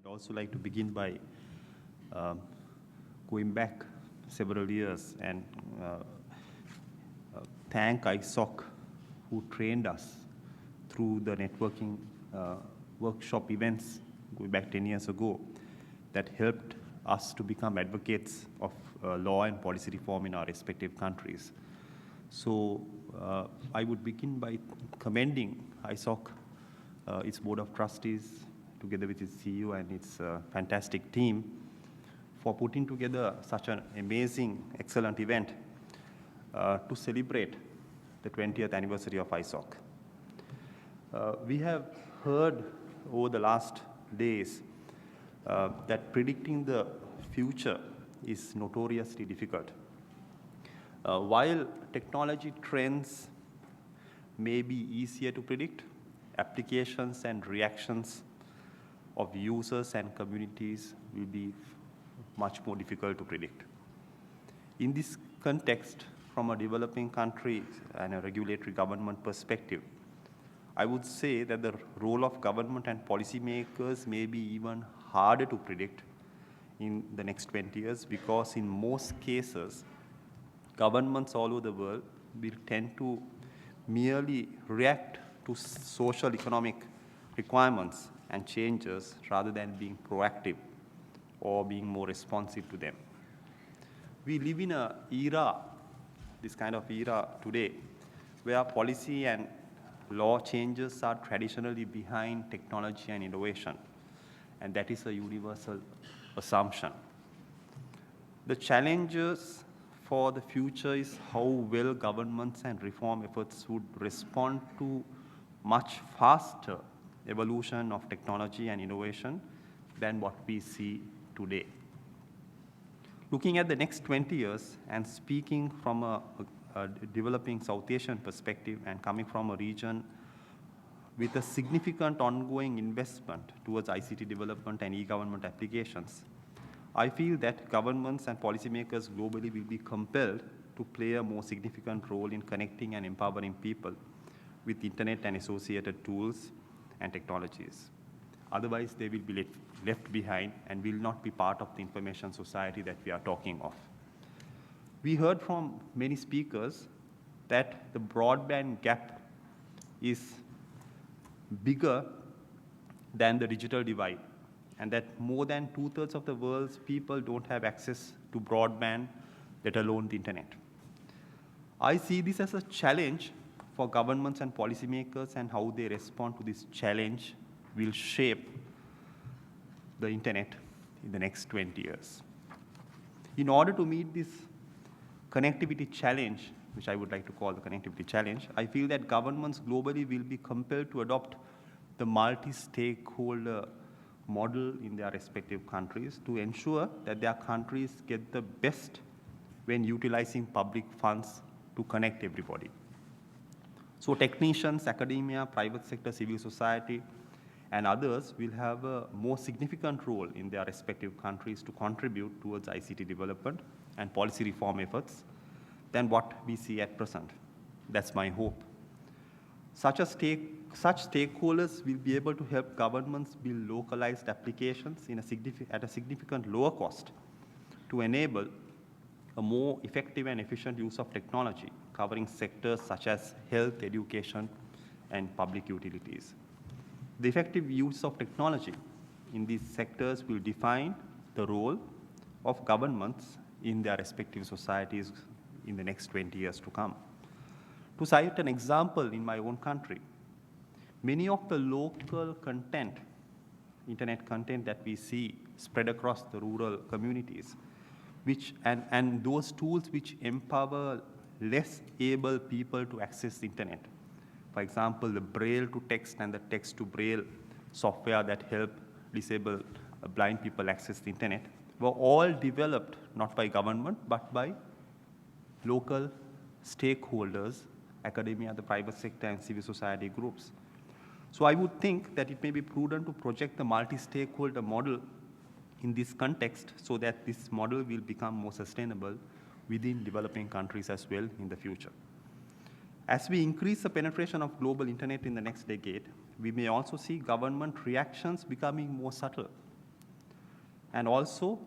I'd also like to begin by going back several years and thank ISOC who trained us through the networking workshop events going back 10 years ago that helped us to become advocates of law and policy reform in our respective countries. So I would begin by commending ISOC, its board of trustees, together with its CEO and its fantastic team, for putting together such an amazing, excellent event to celebrate the 20th anniversary of ISOC. We have heard over the last days that predicting the future is notoriously difficult. While technology trends may be easier to predict, applications and reactions of users and communities will be much more difficult to predict. In this context, from a developing country and a regulatory government perspective, I would say that the role of government and policymakers may be even harder to predict in the next 20 years because in most cases, governments all over the world will tend to merely react to social economic requirements and changes rather than being proactive or being more responsive to them. We live in an era, this kind of era today, where policy and law changes are traditionally behind technology and innovation, and that is a universal assumption. The challenges for the future is how well governments and reform efforts would respond to much faster evolution of technology and innovation than what we see today. Looking at the next 20 years and speaking from a developing South Asian perspective and coming from a region with a significant ongoing investment towards ICT development and e-government applications, I feel that governments and policymakers globally will be compelled to play a more significant role in connecting and empowering people with internet and associated tools and technologies. Otherwise, they will be left behind and will not be part of the information society that we are talking of. We heard from many speakers that the broadband gap is bigger than the digital divide, and that more than 2/3 of the world's people don't have access to broadband, let alone the internet. I see this as a challenge for governments and policymakers, and how they respond to this challenge will shape the internet in the next 20 years. In order to meet this connectivity challenge, which I would like to call the connectivity challenge, I feel that governments globally will be compelled to adopt the multi-stakeholder model in their respective countries to ensure that their countries get the best when utilizing public funds to connect everybody. So technicians, academia, private sector, civil society, and others will have a more significant role in their respective countries to contribute towards ICT development and policy reform efforts than what we see at present. That's my hope. Such stakeholders will be able to help governments build localized applications at a significant lower cost to enable a more effective and efficient use of technology, covering sectors such as health, education, and public utilities. The effective use of technology in these sectors will define the role of governments in their respective societies in the next 20 years to come. To cite an example in my own country, many of the local content, internet content that we see spread across the rural communities, and those tools which empower less able people to access the internet. For example, the Braille to text and the text to Braille software that help disabled blind people access the internet were all developed not by government but by local stakeholders, academia, the private sector, and civil society groups. So I would think that it may be prudent to project the multi-stakeholder model in this context so that this model will become more sustainable within developing countries as well in the future. As we increase the penetration of global internet in the next decade, we may also see government reactions becoming more subtle And also,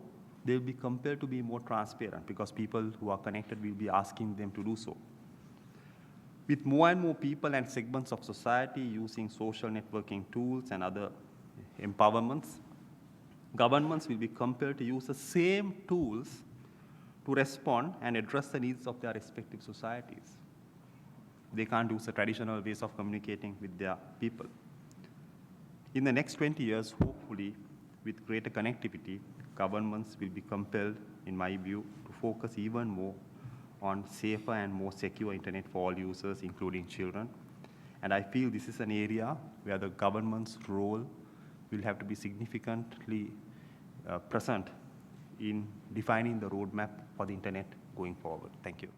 they'll be compelled to be more transparent because people who are connected will be asking them to do so. With more and more people and segments of society using social networking tools and other empowerments, governments will be compelled to use the same tools to respond and address the needs of their respective societies. They can't use the traditional ways of communicating with their people. In the next 20 years, hopefully, with greater connectivity, governments will be compelled, in my view, to focus even more on safer and more secure internet for all users, including children. And I feel this is an area where the government's role will have to be significantly present in defining the roadmap for the internet going forward. Thank you.